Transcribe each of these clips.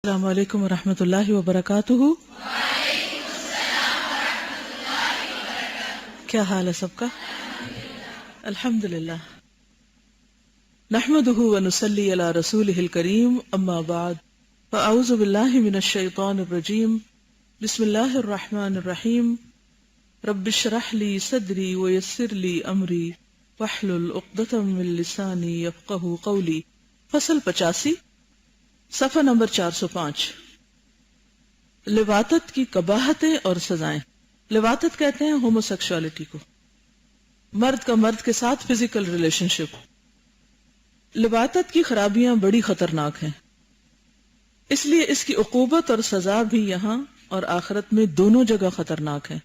السلام علیکم ورحمۃ اللہ وبرکاتہ۔ کیا حال ہے سب کا؟ الحمد للہ، نحمدہ ونصلی علی رسولہ الکریم، اما بعد فاعوذ باللہ من الشیطان الرجیم، بسم اللہ الرحمن الرحیم، رب اشرح لی صدری ویسر لی امری واحلل عقدۃ من لسانی یفقہوا قولی۔ فصل 85، صفحہ نمبر 405۔ لواطت کی قباحتیں اور سزائیں۔ لواطت کہتے ہیں ہومو سیکشوالٹی کو، مرد کا مرد کے ساتھ فزیکل ریلیشن شپ۔ لواطت کی خرابیاں بڑی خطرناک ہیں، اس لیے اس کی عقوبت اور سزا بھی یہاں اور آخرت میں دونوں جگہ خطرناک ہیں۔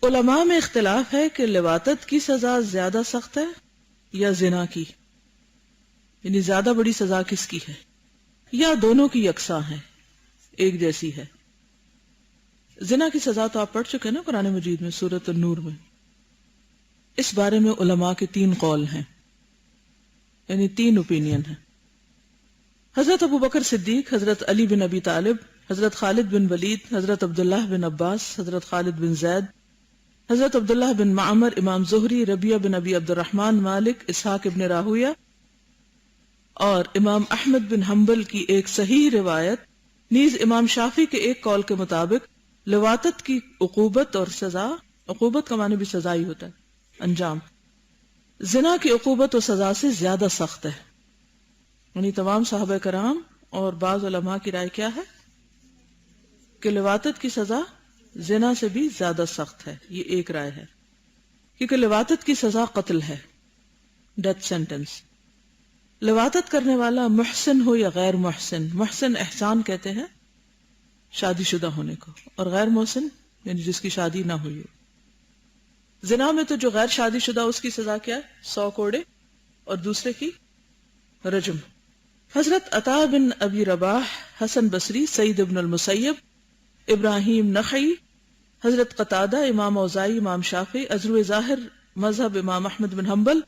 علماء میں اختلاف ہے کہ لواطت کی سزا زیادہ سخت ہے یا زنا کی، یعنی زیادہ بڑی سزا کس کی ہے، یا دونوں کی یکساں ہے، ایک جیسی ہے۔ زنا کی سزا تو آپ پڑھ چکے نا قرآن مجید میں، سورۃ النور میں۔ اس بارے میں علماء کے 3 قول ہیں، یعنی 3 اوپینین ہیں۔ حضرت ابو بکر صدیق، حضرت علی بن ابی طالب، حضرت خالد بن ولید، حضرت عبداللہ بن عباس، حضرت خالد بن زید، حضرت عبداللہ بن معمر، امام زہری، ربیعہ بن ابی عبد الرحمن، مالک، اسحاق ابن راہویہ اور امام احمد بن حنبل کی ایک صحیح روایت، نیز امام شافعی کے ایک قول کے مطابق لواطت کی عقوبت اور سزا، عقوبت کا معنی بھی سزا ہی ہوتا ہے، انجام، زنا کی عقوبت و سزا سے زیادہ سخت ہے۔ یعنی تمام صحابہ کرام اور بعض علماء کی رائے کیا ہے کہ لواطت کی سزا زنا سے بھی زیادہ سخت ہے، یہ ایک رائے ہے، کیونکہ لواطت کی سزا قتل ہے، ڈیتھ سینٹنس۔ لواطت کرنے والا محسن ہو یا غیر محسن، محسن احسان کہتے ہیں شادی شدہ ہونے کو، اور غیر محسن یعنی جس کی شادی نہ ہوئی ہو۔ زنا میں تو جو غیر شادی شدہ اس کی سزا کیا ہے، 100 کوڑے، اور دوسرے کی رجم۔ حضرت عطا بن ابی رباح، حسن بصری، سعید بن المسیب، ابراہیم نخعی، حضرت قتادہ، امام اوزاعی، امام شافعی، ازرو ظاہر مذہب امام احمد بن حنبل،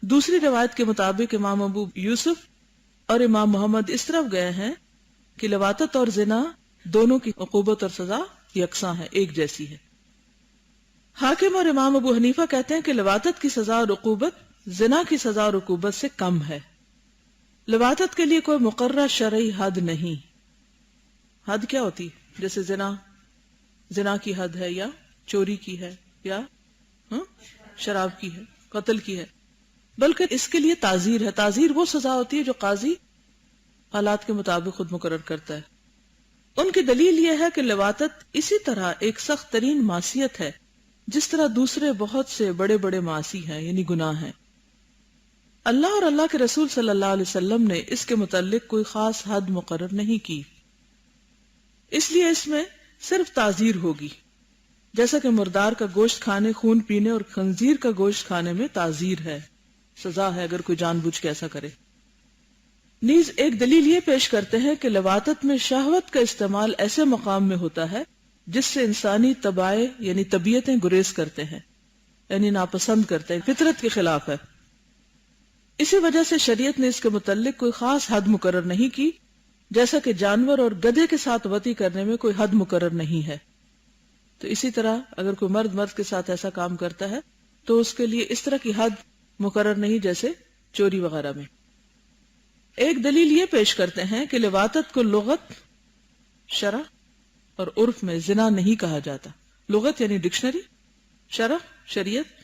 دوسری روایت کے مطابق امام ابو یوسف اور امام محمد اس طرف گئے ہیں کہ لواطت اور زنا دونوں کی عقوبت اور سزا یکساں ہے، ایک جیسی ہے۔ حاکم اور امام ابو حنیفہ کہتے ہیں کہ لواطت کی سزا اور عقوبت زنا کی سزا اور عقوبت سے کم ہے۔ لواطت کے لیے کوئی مقررہ شرعی حد نہیں۔ حد کیا ہوتی؟ جیسے زنا کی حد ہے، یا چوری کی ہے، یا شراب کی ہے، قتل کی ہے، بلکہ اس کے لیے تعزیر ہے۔ تعزیر وہ سزا ہوتی ہے جو قاضی حالات کے مطابق خود مقرر کرتا ہے۔ ان کی دلیل یہ ہے کہ لواطت اسی طرح ایک سخت ترین معصیت ہے جس طرح دوسرے بہت سے بڑے بڑے معاصی ہیں، یعنی گناہ ہیں۔ اللہ اور اللہ کے رسول صلی اللہ علیہ وسلم نے اس کے متعلق کوئی خاص حد مقرر نہیں کی، اس لیے اس میں صرف تعزیر ہوگی، جیسا کہ مردار کا گوشت کھانے، خون پینے اور خنزیر کا گوشت کھانے میں تعزیر ہے، سزا ہے اگر کوئی جان بوجھ کے ایسا کرے۔ نیز ایک دلیل یہ پیش کرتے ہیں کہ لواطت میں شہوت کا استعمال ایسے مقام میں ہوتا ہے جس سے انسانی طبائع یعنی طبیعتیں گریز کرتے ہیں، یعنی ناپسند کرتے ہیں، فطرت کے خلاف ہے۔ اسی وجہ سے شریعت نے اس کے متعلق کوئی خاص حد مقرر نہیں کی، جیسا کہ جانور اور گدھے کے ساتھ وطی کرنے میں کوئی حد مقرر نہیں ہے۔ تو اسی طرح اگر کوئی مرد کے ساتھ ایسا کام کرتا ہے تو اس کے لیے اس طرح کی حد مقرر نہیں جیسے چوری وغیرہ میں۔ ایک دلیل یہ پیش کرتے ہیں کہ لواطت کو لغت، شرع اور عرف میں زنا نہیں کہا جاتا۔ لغت یعنی ڈکشنری، شرع شریعت،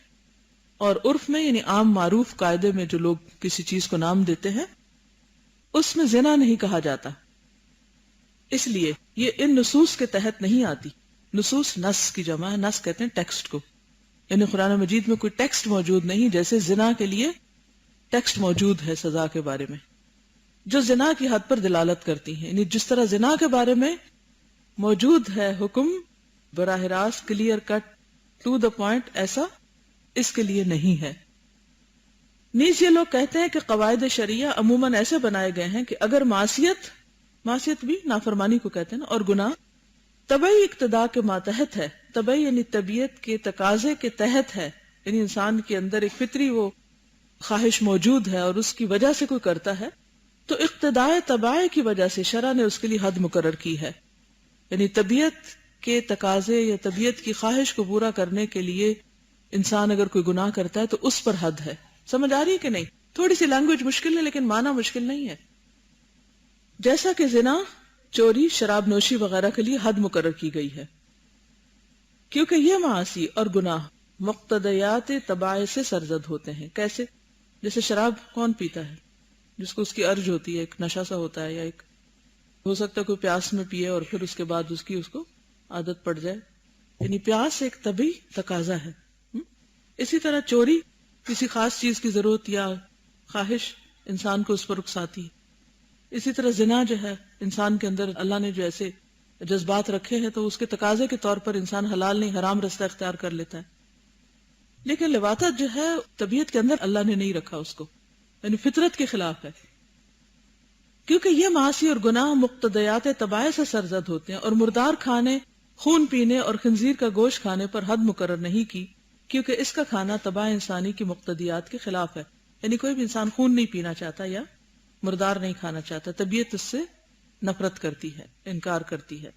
اور عرف میں یعنی عام معروف قاعدے میں جو لوگ کسی چیز کو نام دیتے ہیں اس میں زنا نہیں کہا جاتا، اس لیے یہ ان نصوص کے تحت نہیں آتی۔ نصوص نص کی جمع ہے، نص کہتے ہیں ٹیکسٹ کو، یعنی قرآن مجید میں کوئی ٹیکسٹ موجود نہیں جیسے زنا کے لیے ٹیکسٹ موجود ہے سزا کے بارے میں، جو زنا کی حد پر دلالت کرتی ہیں۔ یعنی جس طرح زنا کے بارے میں موجود ہے حکم براہ راست، clear cut, to the point, ایسا اس کے لیے نہیں ہے۔ نیز یہ لوگ کہتے ہیں کہ قواعد شریعہ عموماً ایسے بنائے گئے ہیں کہ اگر معصیت بھی نافرمانی کو کہتے ہیں نا، اور گناہ طبعی اقتداء کے ماتحت ہے، طبعی یعنی طبیعت کے تقاضے کے تحت ہے، یعنی انسان کے اندر ایک فطری وہ خواہش موجود ہے اور اس کی وجہ سے کوئی کرتا ہے، تو اقتداء طبائع کی وجہ سے شرع نے اس کے لیے حد مقرر کی ہے، یعنی طبیعت کے تقاضے یا طبیعت کی خواہش کو پورا کرنے کے لیے انسان اگر کوئی گناہ کرتا ہے تو اس پر حد ہے. سمجھ آ رہی ہے کہ نہیں؟ تھوڑی سی لینگویج مشکل ہے لیکن معنی مشکل نہیں ہے. جیسا کہ زنا، چوری، شراب نوشی وغیرہ کے لیے حد مقرر کی گئی ہے، کیونکہ یہ معاصی اور گناہ مقتضیات طبائع سے سرزد ہوتے ہیں. کیسے؟ جیسے شراب کون پیتا ہے؟ جس کو اس کی ارج ہوتی ہے، ایک نشہ سا ہوتا ہے، یا ایک ہو سکتا ہے کوئی پیاس میں پیے اور پھر اس کے بعد اس کو عادت پڑ جائے، یعنی پیاس ایک طبعی تقاضا ہے. اسی طرح چوری کسی خاص چیز کی ضرورت یا خواہش انسان کو اس پر اکساتی ہے. اسی طرح زنا جو ہے انسان کے اندر اللہ نے جو ایسے جذبات رکھے ہیں تو اس کے تقاضے کے طور پر انسان حلال نہیں حرام رستہ اختیار کر لیتا ہے. لیکن لواطت جو ہے طبیعت کے اندر اللہ نے نہیں رکھا اس کو، یعنی فطرت کے خلاف ہے، کیونکہ یہ معاصی اور گناہ مقتضیات طبائع سے سرزد ہوتے ہیں. اور مردار کھانے، خون پینے اور خنزیر کا گوشت کھانے پر حد مقرر نہیں کی، کیونکہ اس کا کھانا طبع انسانی کی مقتضیات کے خلاف ہے. یعنی کوئی بھی انسان خون نہیں پینا چاہتا یا مردار نہیں کھانا چاہتا، طبیعت اس سے نفرت کرتی ہے، انکار کرتی ہے.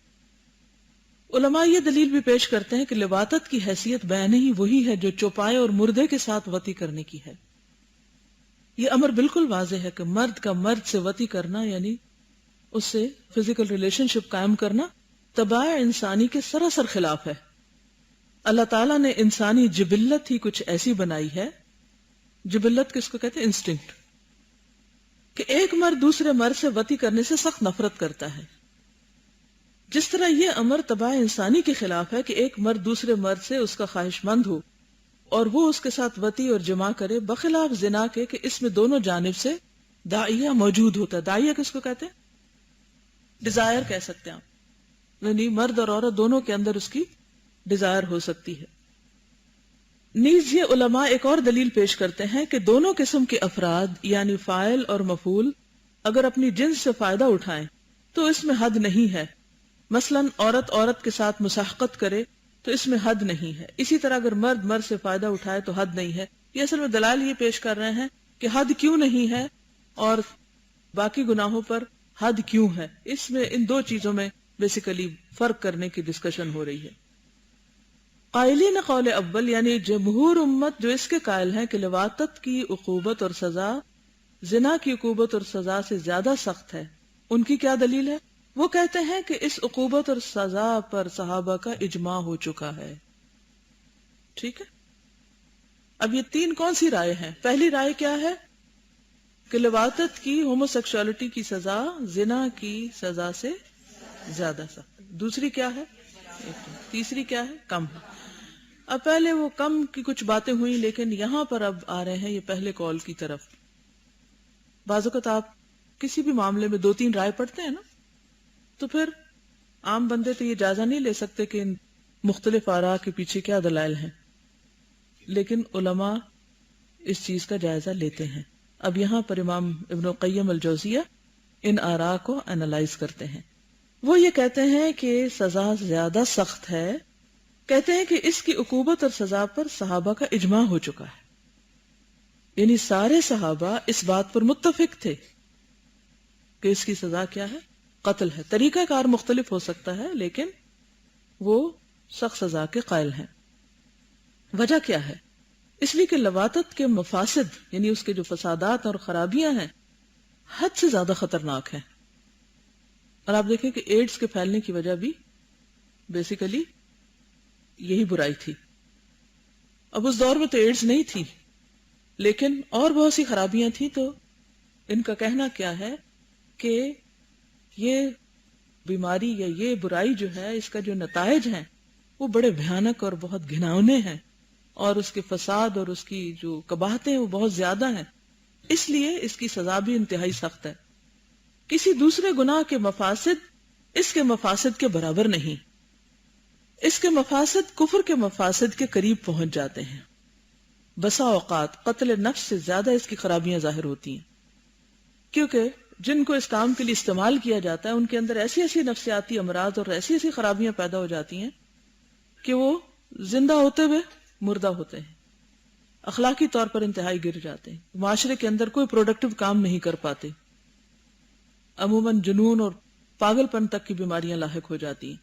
علماء یہ دلیل بھی پیش کرتے ہیں کہ لواطت کی حیثیت بیان ہی وہی ہے جو چوپائے اور مردے کے ساتھ وطی کرنے کی ہے. یہ امر بالکل واضح ہے کہ مرد کا مرد سے وطی کرنا، یعنی اس سے فزیکل ریلیشن شپ قائم کرنا، طبع انسانی کے سراسر خلاف ہے. اللہ تعالیٰ نے انسانی جبلت ہی کچھ ایسی بنائی ہے، جبلت کس کو کہتے ہیں؟ انسٹنکٹ، کہ ایک مرد دوسرے مرد سے وطی کرنے سے سخت نفرت کرتا ہے. جس طرح یہ امر طبع انسانی کے خلاف ہے کہ ایک مرد دوسرے مرد سے اس کا خواہش مند ہو اور وہ اس کے ساتھ وطی اور جماع کرے، بخلاف زنا کے کہ اس میں دونوں جانب سے داعیہ موجود ہوتا ہے. داعیہ کس کو کہتے ہیں؟ ڈیزائر کہہ سکتے ہیں آپ، یعنی مرد اور عورت دونوں کے اندر اس کی ڈیزائر ہو سکتی ہے. نیز یہ علماء ایک اور دلیل پیش کرتے ہیں کہ دونوں قسم کے افراد یعنی فاعل اور مفعول اگر اپنی جنس سے فائدہ اٹھائیں تو اس میں حد نہیں ہے. مثلا عورت کے ساتھ مساحقت کرے تو اس میں حد نہیں ہے. اسی طرح اگر مرد مرد سے فائدہ اٹھائے تو حد نہیں ہے. یہ اصل میں دلائل یہ پیش کر رہے ہیں کہ حد کیوں نہیں ہے اور باقی گناہوں پر حد کیوں ہے. اس میں ان دو چیزوں میں بیسیکلی فرق کرنے کی ڈسکشن ہو رہی ہے. قائلین قول اول یعنی جمہور امت جو اس کے قائل ہیں کہ لواطت کی عقوبت اور سزا زنا کی عقوبت اور سزا سے زیادہ سخت ہے، ان کی کیا دلیل ہے؟ وہ کہتے ہیں کہ اس عقوبت اور سزا پر صحابہ کا اجماع ہو چکا ہے. ٹھیک ہے، اب یہ تین کون سی رائے ہیں؟ پہلی رائے کیا ہے کہ لواطت کی ہومو سیکشوالٹی کی سزا زنا کی سزا سے زیادہ سخت. دوسری کیا ہے؟ تیسری کیا ہے؟ کم ہے. اب پہلے وہ کم کی کچھ باتیں ہوئی، لیکن یہاں پر اب آ رہے ہیں یہ پہلے قول کی طرف. بعض اوقات آپ کسی بھی معاملے میں دو تین رائے پڑھتے ہیں نا، تو پھر عام بندے تو یہ جائزہ نہیں لے سکتے کہ ان مختلف آراء کے پیچھے کیا دلائل ہیں، لیکن علماء اس چیز کا جائزہ لیتے ہیں. اب یہاں پر امام ابن القیم الجوزیہ ان آراء کو انالائز کرتے ہیں. وہ یہ کہتے ہیں کہ سزا زیادہ سخت ہے، کہتے ہیں کہ اس کی عقوبت اور سزا پر صحابہ کا اجماع ہو چکا ہے. یعنی سارے صحابہ اس بات پر متفق تھے کہ اس کی سزا کیا ہے؟ قتل ہے. طریقہ کار مختلف ہو سکتا ہے لیکن وہ سخت سزا کے قائل ہیں. وجہ کیا ہے؟ اس لیے کہ لواطت کے مفاسد یعنی اس کے جو فسادات اور خرابیاں ہیں حد سے زیادہ خطرناک ہیں. اور آپ دیکھیں کہ ایڈز کے پھیلنے کی وجہ بھی بیسیکلی یہی برائی تھی. اب اس دور میں تو ایڈز نہیں تھی لیکن اور بہت سی خرابیاں تھیں. تو ان کا کہنا کیا ہے کہ یہ بیماری یا یہ برائی جو ہے اس کا جو نتائج ہیں وہ بڑے بھیانک اور بہت گھناؤنے ہیں، اور اس کے فساد اور اس کی جو قباحتیں وہ بہت زیادہ ہیں. اس لیے اس کی سزا بھی انتہائی سخت ہے. کسی دوسرے گناہ کے مفاسد اس کے مفاسد کے برابر نہیں. اس کے مفاسد کفر کے مفاسد کے قریب پہنچ جاتے ہیں. بسا اوقات قتل نفس سے زیادہ اس کی خرابیاں ظاہر ہوتی ہیں، کیونکہ جن کو اس کام کے لیے استعمال کیا جاتا ہے ان کے اندر ایسی ایسی نفسیاتی امراض اور ایسی ایسی خرابیاں پیدا ہو جاتی ہیں کہ وہ زندہ ہوتے ہوئے مردہ ہوتے ہیں، اخلاقی طور پر انتہائی گر جاتے ہیں، معاشرے کے اندر کوئی پروڈکٹیو کام نہیں کر پاتے. عموماً جنون اور پاگل پن تک کی بیماریاں لاحق ہو جاتی ہیں.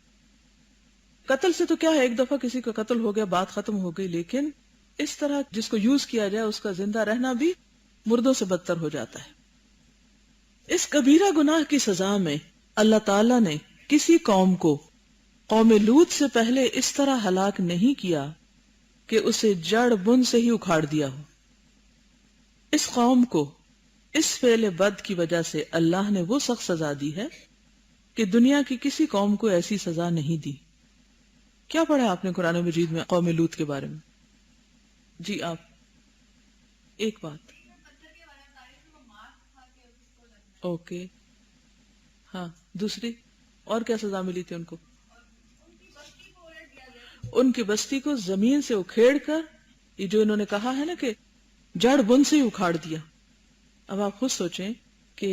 قتل سے تو کیا ہے، ایک دفعہ کسی کا قتل ہو گیا بات ختم ہو گئی، لیکن اس طرح جس کو یوز کیا جائے اس کا زندہ رہنا بھی مردوں سے بدتر ہو جاتا ہے. اس کبیرہ گناہ کی سزا میں اللہ تعالیٰ نے کسی قوم کو قوم لوط سے پہلے اس طرح ہلاک نہیں کیا کہ اسے جڑ بن سے ہی اکھاڑ دیا ہو. اس قوم کو اس فعل بد کی وجہ سے اللہ نے وہ سخت سزا دی ہے کہ دنیا کی کسی قوم کو ایسی سزا نہیں دی. کیا پڑھا آپ نے قرآن مجید میں قوم لوط کے بارے میں؟ جی آپ ایک بات. اوکے ہاں، دوسری اور کیا سزا ملی تھی ان کو؟ ان کی بستی کو زمین سے اکھیڑ کر، یہ جو انہوں نے کہا ہے نا کہ جڑ بن سے ہی اکھاڑ دیا. اب آپ خود سوچیں کہ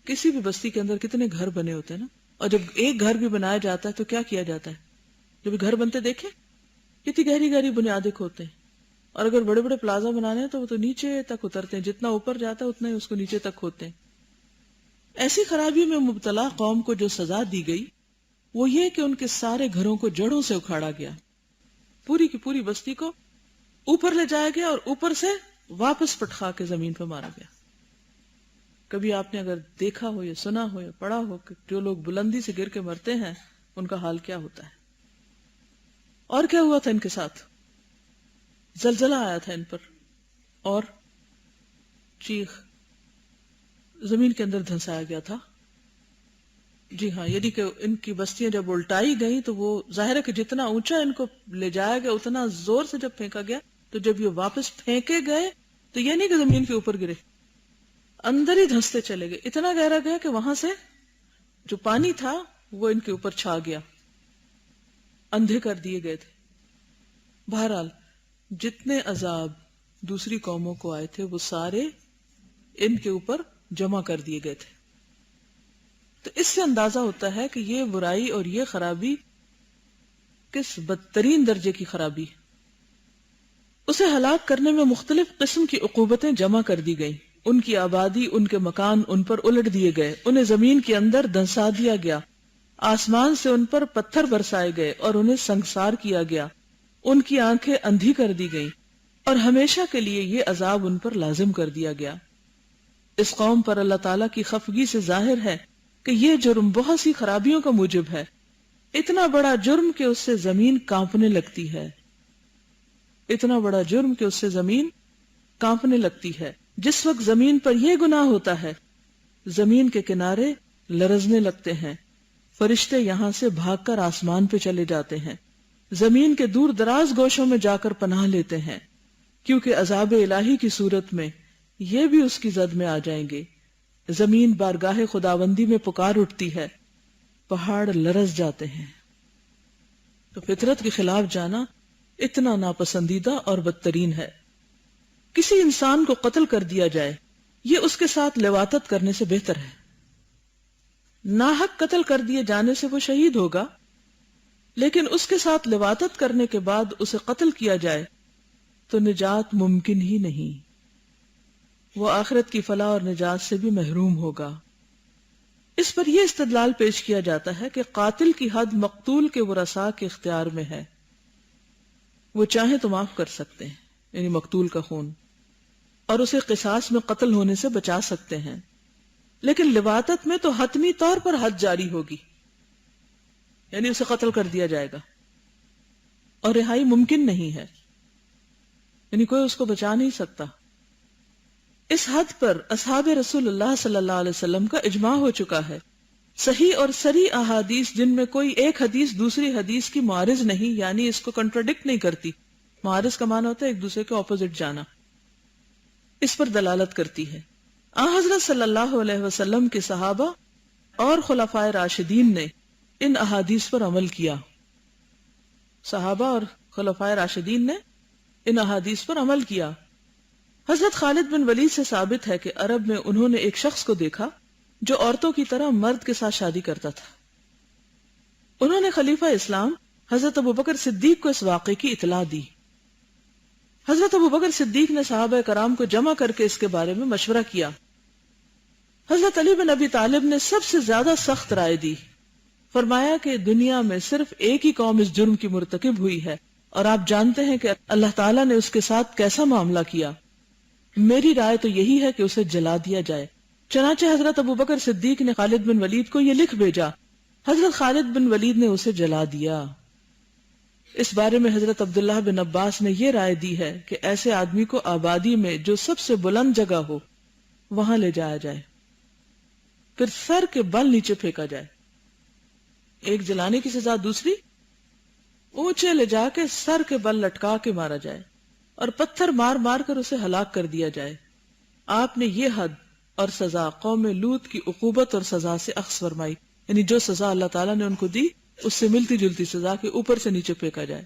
کسی بھی بستی کے اندر کتنے گھر بنے ہوتے ہیں نا، اور جب ایک گھر بھی بنایا جاتا ہے تو کیا کیا جاتا ہے؟ جب گھر بنتے دیکھیں کتنی گہری گہری بنیادیں کھودتے ہیں، اور اگر بڑے بڑے پلازا بنانے ہیں تو وہ تو نیچے تک اترتے ہیں، جتنا اوپر جاتا ہے اتنا ہی اس کو نیچے تک کھودتے ہیں. ایسی خرابی میں مبتلا قوم کو جو سزا دی گئی وہ یہ کہ ان کے سارے گھروں کو جڑوں سے اکھاڑا گیا، پوری کی پوری بستی کو اوپر لے جایا گیا اور اوپر سے واپس پٹخا کے زمین پہ مارا گیا. کبھی آپ نے اگر دیکھا ہو یا سنا ہو یا پڑھا ہو کہ جو لوگ بلندی سے گر کے مرتے ہیں ان کا حال کیا ہوتا ہے. اور کیا ہوا تھا ان کے ساتھ؟ زلزلہ آیا تھا ان پر اور چیخ زمین کے اندر دھنسایا گیا تھا. جی ہاں، یعنی کہ ان کی بستیاں جب الٹائی گئیں تو وہ ظاہر ہے کہ جتنا اونچا ان کو لے جایا گیا اتنا زور سے جب پھینکا گیا تو جب یہ واپس پھینکے گئے تو یہ نہیں کہ زمین کے اوپر گرے، اندر ہی دھنستے چلے گئے. اتنا گہرا گیا کہ وہاں سے جو پانی تھا وہ ان کے اوپر چھا گیا، اندھے کر دیے گئے تھے. بہرحال جتنے عذاب دوسری قوموں کو آئے تھے وہ سارے ان کے اوپر جمع کر دیے گئے تھے. تو اس سے اندازہ ہوتا ہے کہ یہ برائی اور یہ خرابی کس بدترین درجے کی خرابی ہے. اسے ہلاک کرنے میں مختلف قسم کی عقوبتیں جمع کر دی گئیں. ان کی آبادی، ان کے مکان ان پر الٹ دیے گئے، انہیں زمین کے اندر دھنسا دیا گیا، آسمان سے ان پر پتھر برسائے گئے اور انہیں سنگسار کیا گیا، ان کی آنکھیں اندھی کر دی گئیں اور ہمیشہ کے لیے یہ عذاب ان پر لازم کر دیا گیا. اس قوم پر اللہ تعالیٰ کی خفگی سے ظاہر ہے کہ یہ جرم بہت سی خرابیوں کا موجب ہے. اتنا بڑا جرم کہ اس سے زمین کانپنے لگتی ہے، اتنا بڑا جرم کہ اس سے زمین کانپنے لگتی ہے. جس وقت زمین پر یہ گناہ ہوتا ہے زمین کے کنارے لرزنے لگتے ہیں، فرشتے یہاں سے بھاگ کر آسمان پہ چلے جاتے ہیں، زمین کے دور دراز گوشوں میں جا کر پناہ لیتے ہیں، کیونکہ عذاب الہی کی صورت میں یہ بھی اس کی زد میں آ جائیں گے. زمین بارگاہ خداوندی میں پکار اٹھتی ہے، پہاڑ لرز جاتے ہیں. تو فطرت کے خلاف جانا اتنا ناپسندیدہ اور بدترین ہے. کسی انسان کو قتل کر دیا جائے یہ اس کے ساتھ لواطت کرنے سے بہتر ہے. ناحق قتل کر دیے جانے سے وہ شہید ہوگا، لیکن اس کے ساتھ لواطت کرنے کے بعد اسے قتل کیا جائے تو نجات ممکن ہی نہیں. وہ آخرت کی فلاح اور نجات سے بھی محروم ہوگا. اس پر یہ استدلال پیش کیا جاتا ہے کہ قاتل کی حد مقتول کے ورثاء کے اختیار میں ہے، وہ چاہیں تو معاف کر سکتے ہیں، یعنی مقتول کا خون، اور اسے قصاص میں قتل ہونے سے بچا سکتے ہیں. لیکن لواطت میں تو حتمی طور پر حد جاری ہوگی، یعنی اسے قتل کر دیا جائے گا اور رہائی ممکن نہیں ہے، یعنی کوئی اس کو بچا نہیں سکتا. اس حد پر اصحاب رسول اللہ صلی اللہ علیہ وسلم کا اجماع ہو چکا ہے. صحیح اور صریح احادیث جن میں کوئی ایک حدیث دوسری حدیث کی معارض نہیں، یعنی اس کو کنٹراڈکٹ نہیں کرتی، معارض کا معنی ہوتا ہے ایک دوسرے کے اپوزٹ جانا، اس پر دلالت کرتی ہے. حضرت صلی اللہ علیہ وسلم کے صحابہ اور خلفائے راشدین نے ان احادیث پر عمل کیا. صحابہ اور خلفائے راشدین نے ان احادیث پر عمل کیا. حضرت خالد بن ولید سے ثابت ہے کہ عرب میں انہوں نے ایک شخص کو دیکھا جو عورتوں کی طرح مرد کے ساتھ شادی کرتا تھا. انہوں نے خلیفہ اسلام حضرت ابوبکر صدیق کو اس واقعے کی اطلاع دی. حضرت ابوبکر صدیق نے صحابہ کرام کو جمع کر کے اس کے بارے میں مشورہ کیا. حضرت علی بن ابی طالب نے سب سے زیادہ سخت رائے دی، فرمایا کہ دنیا میں صرف ایک ہی قوم اس جرم کی مرتکب ہوئی ہے، اور آپ جانتے ہیں کہ اللہ تعالیٰ نے اس کے ساتھ کیسا معاملہ کیا. میری رائے تو یہی ہے کہ اسے جلا دیا جائے. چنانچہ حضرت ابوبکر صدیق نے خالد بن ولید کو یہ لکھ بھیجا. حضرت خالد بن ولید نے اسے جلا دیا. اس بارے میں حضرت عبداللہ بن عباس نے یہ رائے دی ہے کہ ایسے آدمی کو آبادی میں جو سب سے بلند جگہ ہو وہاں لے جایا جائے، پھر سر کے بل نیچے پھینکا جائے. ایک جلانے کی سزا، دوسری اونچے لے جا کے سر کے بل لٹکا کے مارا جائے اور پتھر مار مار کر اسے ہلاک کر دیا جائے. آپ نے یہ حد اور سزا قوم لوط کی عقوبت اور سزا سے اخذ فرمائی، یعنی جو سزا اللہ تعالیٰ نے ان کو دی اس سے ملتی جلتی سزا کے اوپر سے نیچے پھینکا جائے.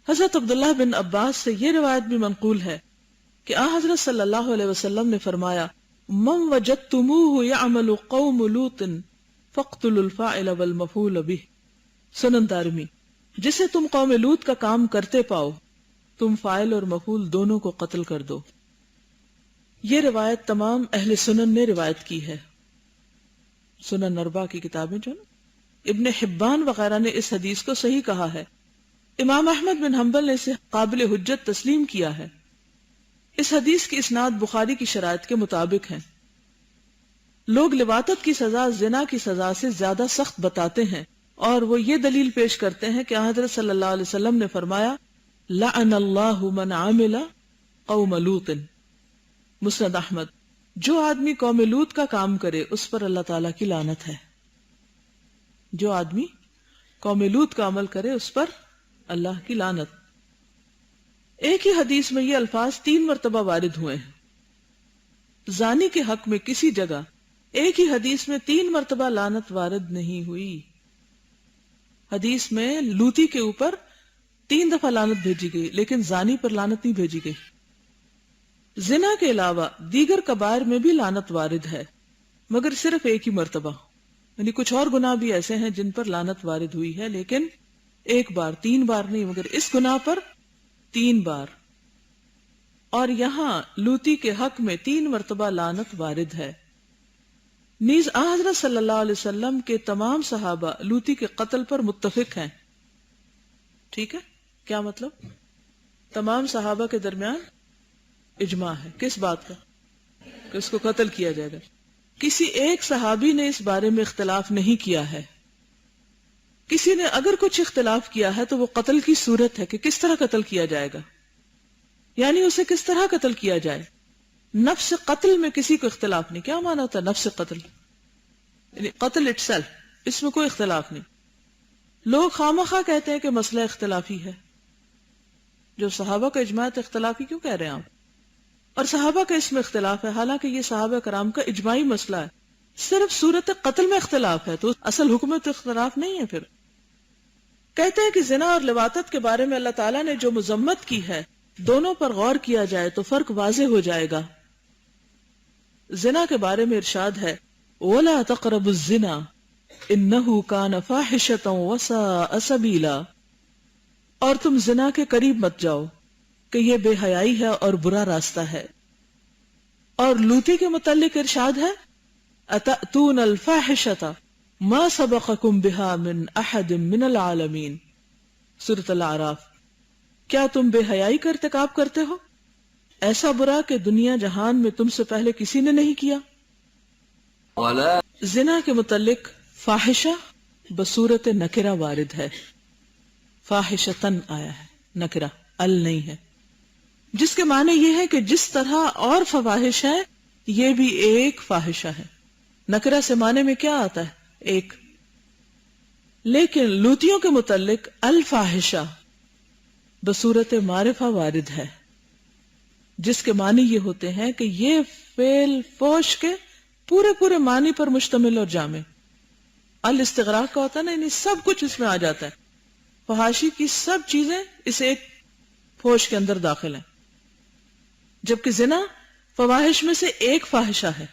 حضرت عبداللہ بن عباس سے یہ روایت بھی منقول ہے کہ حضرت صلی اللہ علیہ وسلم نے فرمایا، من وجدتموه يعمل قوم لوط فاقتلوا الفاعل والمفعول به. سنن دارمی. جسے تم قوم لوط کا کام کرتے پاؤ تم فاعل اور مفعول دونوں کو قتل کر دو. یہ روایت تمام اہل سنن نے روایت کی ہے. سنن اربعہ کی کتابیں جو نا، ابن حبان وغیرہ نے اس حدیث کو صحیح کہا ہے. امام احمد بن حنبل نے اسے قابل حجت تسلیم کیا ہے. اس حدیث کی اسناد بخاری کی شرائط کے مطابق ہے. لوگ لواطت کی سزا زنا کی سزا سے زیادہ سخت بتاتے ہیں، اور وہ یہ دلیل پیش کرتے ہیں کہ حضرت صلی اللہ علیہ وسلم نے فرمایا، لعن اللہ من عامل قوم لوط. مسند احمد. جو آدمی قوم لوط کا کام کرے اس پر اللہ تعالیٰ کی لعنت ہے. جو آدمی قوم لوط کا عمل کرے اس پر اللہ کی لعنت. ایک ہی حدیث میں یہ الفاظ 3 مرتبہ وارد ہوئے ہیں. زانی کے حق میں کسی جگہ ایک ہی حدیث میں 3 مرتبہ لعنت وارد نہیں ہوئی. حدیث میں لوطی کے اوپر 3 دفعہ لعنت بھیجی گئی، لیکن زانی پر لعنت نہیں بھیجی گئی. زنا کے علاوہ دیگر کبائر میں بھی لعنت وارد ہے، مگر صرف ایک ہی مرتبہ. یعنی کچھ اور گناہ بھی ایسے ہیں جن پر لعنت وارد ہوئی ہے، لیکن ایک بار، 3 بار نہیں، مگر اس گناہ پر 3 بار. اور یہاں لوطی کے حق میں 3 مرتبہ لعنت وارد ہے. نیز حضرت صلی اللہ علیہ وسلم کے تمام صحابہ لوطی کے قتل پر متفق ہیں. ٹھیک ہے، کیا مطلب؟ تمام صحابہ کے درمیان اجماع ہے کس بات کا؟ کہ اس کو قتل کیا جائے گا. کسی ایک صحابی نے اس بارے میں اختلاف نہیں کیا ہے. کسی نے اگر کچھ اختلاف کیا ہے تو وہ قتل کی صورت ہے کہ کس طرح قتل کیا جائے گا، یعنی اسے کس طرح قتل کیا جائے. نفس قتل میں کسی کو اختلاف نہیں. کیا معنی ہوتا ہے نفس قتل؟ یعنی قتل اٹ سیلف، اس میں کوئی اختلاف نہیں. لوگ خامخواہ کہتے ہیں کہ مسئلہ اختلافی ہے. جو صحابہ کا اجماع ہے اختلافی کیوں کہہ رہے ہیں آپ؟ اور صحابہ کا اس میں اختلاف ہے، حالانکہ یہ صحابہ کرام کا اجماعی مسئلہ ہے. صرف صورت قتل میں اختلاف ہے تو اصل حکم میں تو اختلاف نہیں ہے. پھر کہتے ہیں کہ زنا اور لواطت کے بارے میں اللہ تعالیٰ نے جو مذمت کی ہے دونوں پر غور کیا جائے تو فرق واضح ہو جائے گا. زنا کے بارے میں ارشاد ہے، وَلَا تَقْرَبُوا الزِّنَا إِنَّهُ كَانَ فَاحِشَةً وَسَاءَ سَبِيلًا. اور تم زنا کے قریب مت جاؤ کہ یہ بے حیائی ہے اور برا راستہ ہے. اور لوطی کے متعلق ارشاد ہے، أَتَأْتُونَ الْفَاحِشَةَ مَا سَبَقَكُمْ بِهَا مِنْ أَحَدٍ مِنَ الْعَالَمِينَ. سورۃ الاعراف. کیا تم بے حیائی کا ارتکاب کرتے ہو، ایسا برا کہ دنیا جہان میں تم سے پہلے کسی نے نہیں کیا. زنا کے متعلق فاحشہ بصورت نکرہ وارد ہے. فاحشتن آیا ہے، نکرہ ال نہیں ہے، جس کے معنی یہ ہے کہ جس طرح اور فواحش ہے یہ بھی ایک فاحشہ ہے. نکرہ سے معنی میں کیا آتا ہے؟ ایک. لیکن لوطیوں کے متعلق الفاحشہ بصورت معرفہ وارد ہے، جس کے معنی یہ ہوتے ہیں کہ یہ فعل فوش کے پورے پورے معنی پر مشتمل اور جامع. الاستغراق کا ہوتا ہے نا، یعنی سب کچھ اس میں آ جاتا ہے. فحاشی کی سب چیزیں اس ایک فوش کے اندر داخل ہیں، جبکہ زنا فواحش میں سے ایک فاحشہ ہے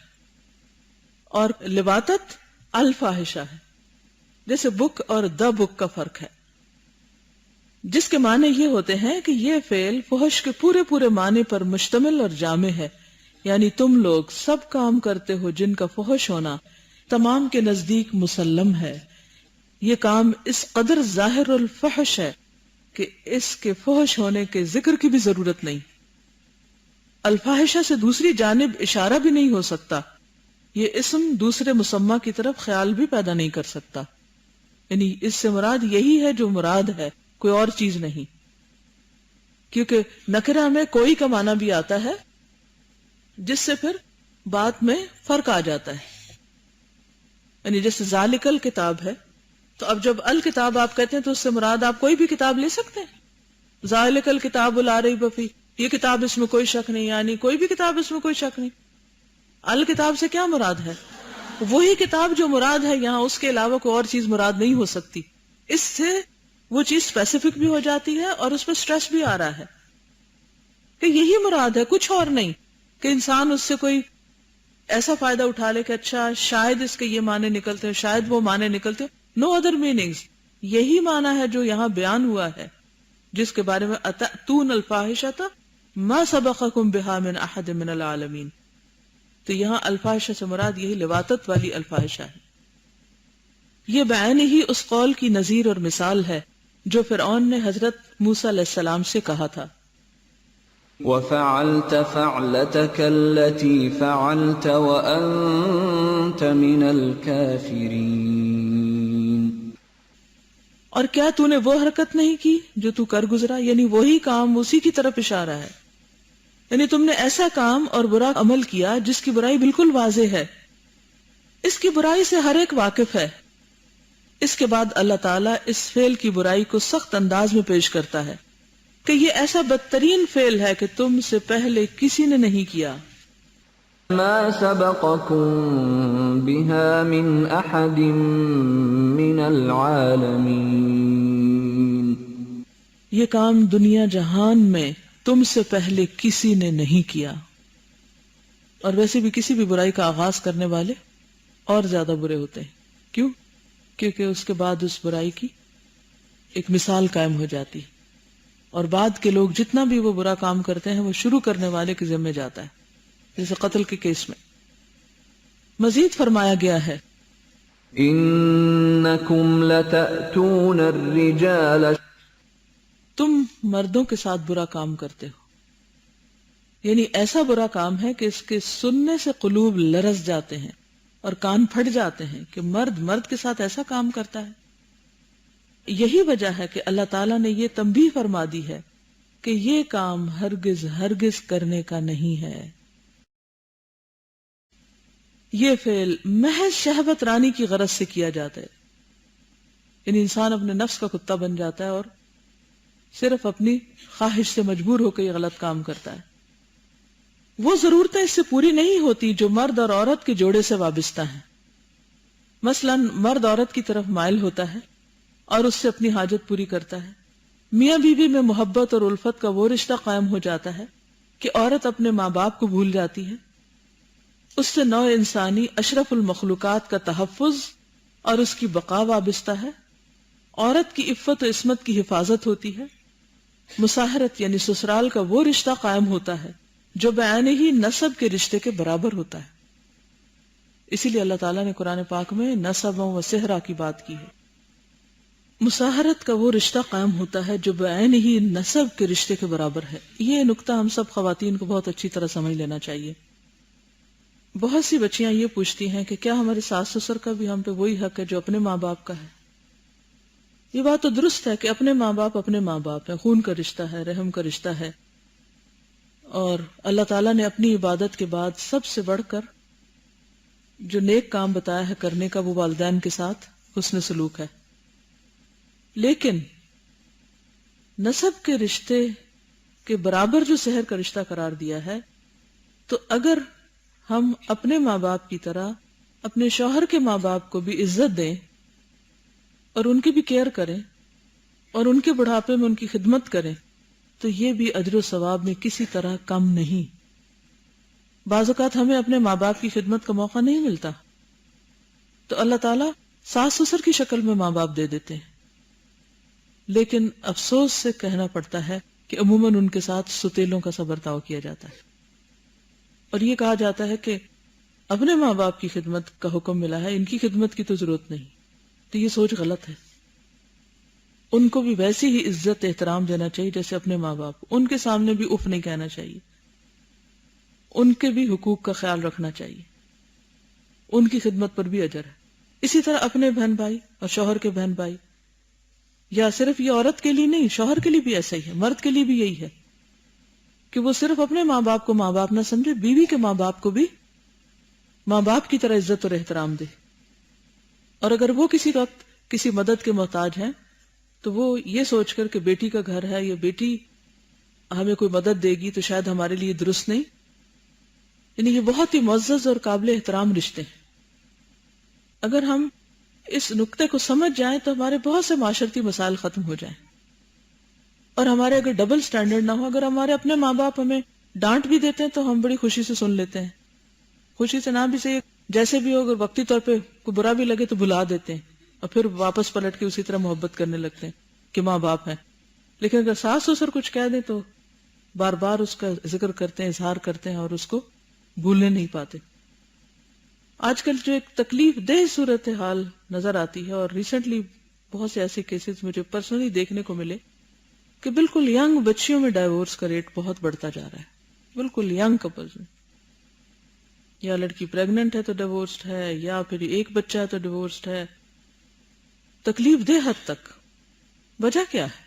اور لواطت الفاحشہ ہے. جیسے بک اور دا بک کا فرق ہے، جس کے معنی یہ ہوتے ہیں کہ یہ فعل فحش کے پورے پورے معنی پر مشتمل اور جامع ہے، یعنی تم لوگ سب کام کرتے ہو جن کا فحش ہونا تمام کے نزدیک مسلم ہے. یہ کام اس قدر ظاہر الفحش ہے کہ اس کے فحش ہونے کے ذکر کی بھی ضرورت نہیں. الفاحشہ سے دوسری جانب اشارہ بھی نہیں ہو سکتا. یہ اسم دوسرے مسمى کی طرف خیال بھی پیدا نہیں کر سکتا. یعنی اس سے مراد یہی ہے جو مراد ہے، کوئی اور چیز نہیں. کیونکہ نکرہ میں کوئی کا معنی بھی آتا ہے جس سے پھر بات میں فرق آ جاتا ہے. یعنی جیسے ذالک الکتاب ہے، تو اب جب الکتاب آپ کہتے ہیں تو اس سے مراد آپ کوئی بھی کتاب لے سکتے ہیں. ذالک الکتاب لا ریب فیہ، یہ کتاب اس میں کوئی شک نہیں، یعنی کوئی بھی کتاب اس میں کوئی شک نہیں. الکتاب سے کیا مراد ہے؟ وہی کتاب جو مراد ہے یہاں، اس کے علاوہ کوئی اور چیز مراد نہیں ہو سکتی. اس سے وہ چیز اسپیسیفک بھی ہو جاتی ہے اور اس پہ سٹریس بھی آ رہا ہے کہ یہی مراد ہے، کچھ اور نہیں. کہ انسان اس سے کوئی ایسا فائدہ اٹھا لے کہ اچھا شاید اس کے یہ معنی نکلتے ہیں، شاید وہ معنی نکلتے ہیں. No other meanings. یہی معنی ہے جو یہاں بیان ہوا ہے، جس کے بارے میں اتأتون الفاحشۃ ما سبقکم بہا من احد من العالمین. تو یہاں الفاحشہ سے مراد یہی لواطت والی الفاحشہ ہے. یہ بعین ہی اس قول کی نظیر اور مثال ہے جو فرعون نے حضرت موسیٰ علیہ السلام سے کہا تھا، وَفَعَلْتَ فَعْلَتَكَ الَّتِي فَعَلْتَ وَأَنْتَ مِنَ الْكَافِرِينَ. اور کیا تو نے وہ حرکت نہیں کی جو تو کر گزرا. یعنی وہی کام، اسی کی طرف اشارہ ہے. یعنی تم نے ایسا کام اور برا عمل کیا جس کی برائی بالکل واضح ہے. اس کی برائی سے ہر ایک واقف ہے. اس کے بعد اللہ تعالیٰ اس فعل کی برائی کو سخت انداز میں پیش کرتا ہے کہ یہ ایسا بدترین فعل ہے کہ تم سے پہلے کسی نے نہیں کیا. ما سبقكم بها من احد من العالمین. یہ کام دنیا جہان میں تم سے پہلے کسی نے نہیں کیا. اور ویسے بھی کسی بھی برائی کا آغاز کرنے والے اور زیادہ برے ہوتے ہیں. کیوں؟ کیونکہ اس کے بعد اس برائی کی ایک مثال قائم ہو جاتی ہے، اور بعد کے لوگ جتنا بھی وہ برا کام کرتے ہیں وہ شروع کرنے والے کے ذمہ جاتا ہے. جیسے قتل کے کیس میں. مزید فرمایا گیا ہے، انکم لتأتون الرجال. تم مردوں کے ساتھ برا کام کرتے ہو. یعنی ایسا برا کام ہے کہ اس کے سننے سے قلوب لرز جاتے ہیں اور کان پھٹ جاتے ہیں کہ مرد مرد کے ساتھ ایسا کام کرتا ہے. یہی وجہ ہے کہ اللہ تعالیٰ نے یہ تنبیہ فرما دی ہے کہ یہ کام ہرگز ہرگز کرنے کا نہیں ہے. یہ فعل محض شہوت رانی کی غرض سے کیا جاتا ہے. یعنی انسان اپنے نفس کا کتا بن جاتا ہے اور صرف اپنی خواہش سے مجبور ہو کے یہ غلط کام کرتا ہے. وہ ضرورتیں اس سے پوری نہیں ہوتی جو مرد اور عورت کے جوڑے سے وابستہ ہیں. مثلا مرد عورت کی طرف مائل ہوتا ہے اور اس سے اپنی حاجت پوری کرتا ہے. میاں بیوی میں محبت اور الفت کا وہ رشتہ قائم ہو جاتا ہے کہ عورت اپنے ماں باپ کو بھول جاتی ہے. اس سے نوع انسانی اشرف المخلوقات کا تحفظ اور اس کی بقا وابستہ ہے. عورت کی عفت و عصمت کی حفاظت ہوتی ہے. مساہرت یعنی سسرال کا وہ رشتہ قائم ہوتا ہے جو بعین ہی نسب کے رشتے کے برابر ہوتا ہے. اسی لیے اللہ تعالیٰ نے قرآن پاک میں نسبوں و صہرا کی بات کی ہے. مساہرت کا وہ رشتہ قائم ہوتا ہے جو بعین ہی نسب کے رشتے کے برابر ہے. یہ نکتہ ہم سب خواتین کو بہت اچھی طرح سمجھ لینا چاہیے. بہت سی بچیاں یہ پوچھتی ہیں کہ کیا ہمارے ساس سسر کا بھی ہم پہ وہی حق ہے جو اپنے ماں باپ کا ہے؟ یہ بات تو درست ہے کہ اپنے ماں باپ ہیں، خون کا رشتہ ہے، رحم کا رشتہ ہے. اور اللہ تعالیٰ نے اپنی عبادت کے بعد سب سے بڑھ کر جو نیک کام بتایا ہے کرنے کا وہ والدین کے ساتھ حسن سلوک ہے. لیکن نسب کے رشتے کے برابر جو سحر کا رشتہ قرار دیا ہے، تو اگر ہم اپنے ماں باپ کی طرح اپنے شوہر کے ماں باپ کو بھی عزت دیں اور ان کی بھی کیئر کریں اور ان کے بڑھاپے میں ان کی خدمت کریں تو یہ بھی اجر و ثواب میں کسی طرح کم نہیں. بعض اوقات ہمیں اپنے ماں باپ کی خدمت کا موقع نہیں ملتا تو اللہ تعالیٰ ساس سسر کی شکل میں ماں باپ دے دیتے ہیں. لیکن افسوس سے کہنا پڑتا ہے کہ عموماً ان کے ساتھ ستیلوں کا سا برتاؤ کیا جاتا ہے. اور یہ کہا جاتا ہے کہ اپنے ماں باپ کی خدمت کا حکم ملا ہے، ان کی خدمت کی تو ضرورت نہیں، تو یہ سوچ غلط ہے۔ ان کو بھی ویسی ہی عزت احترام دینا چاہیے جیسے اپنے ماں باپ، ان کے سامنے بھی اف نہیں کہنا چاہیے، ان کے بھی حقوق کا خیال رکھنا چاہیے، ان کی خدمت پر بھی اجر ہے۔ اسی طرح اپنے بہن بھائی اور شوہر کے بہن بھائی، یا صرف یہ عورت کے لیے نہیں، شوہر کے لیے بھی ایسا ہی ہے، مرد کے لیے بھی یہی ہے کہ وہ صرف اپنے ماں باپ کو ماں باپ نہ سمجھے، بیوی کے ماں باپ کو بھی ماں باپ کی طرح عزت اور احترام دے، اور اگر وہ کسی وقت کسی مدد کے محتاج ہیں تو وہ یہ سوچ کر کہ بیٹی کا گھر ہے یا بیٹی ہمیں کوئی مدد دے گی تو شاید ہمارے لیے درست نہیں، یعنی یہ بہت ہی معزز اور قابل احترام رشتے ہیں۔ اگر ہم اس نقطے کو سمجھ جائیں تو ہمارے بہت سے معاشرتی مسائل ختم ہو جائیں، اور ہمارے اگر ڈبل سٹینڈرڈ نہ ہو، اگر ہمارے اپنے ماں باپ ہمیں ڈانٹ بھی دیتے ہیں تو ہم بڑی خوشی سے سن لیتے ہیں، خوشی سے نہ بھی صحیح، جیسے بھی ہو، اگر وقتی طور پہ کوئی برا بھی لگے تو بھلا دیتے ہیں اور پھر واپس پلٹ کے اسی طرح محبت کرنے لگتے ہیں کہ ماں باپ ہیں۔ لیکن اگر ساس سسر کچھ کہہ دیں تو بار بار اس کا ذکر کرتے ہیں، اظہار کرتے ہیں اور اس کو بھولنے نہیں پاتے۔ آج کل جو ایک تکلیف دہ صورتحال نظر آتی ہے، اور ریسنٹلی بہت سے ایسے کیسز مجھے پرسنلی دیکھنے کو ملے کہ بالکل ینگ بچیوں میں ڈائیورس کا ریٹ بہت بڑھتا جا رہا ہے، بالکل ینگ کپلز میں، یا لڑکی پریگننٹ ہے تو ڈیورسڈ ہے، یا پھر ایک بچہ ہے تو ڈیورسڈ ہے، تکلیف دہ حد تک۔ وجہ کیا ہے؟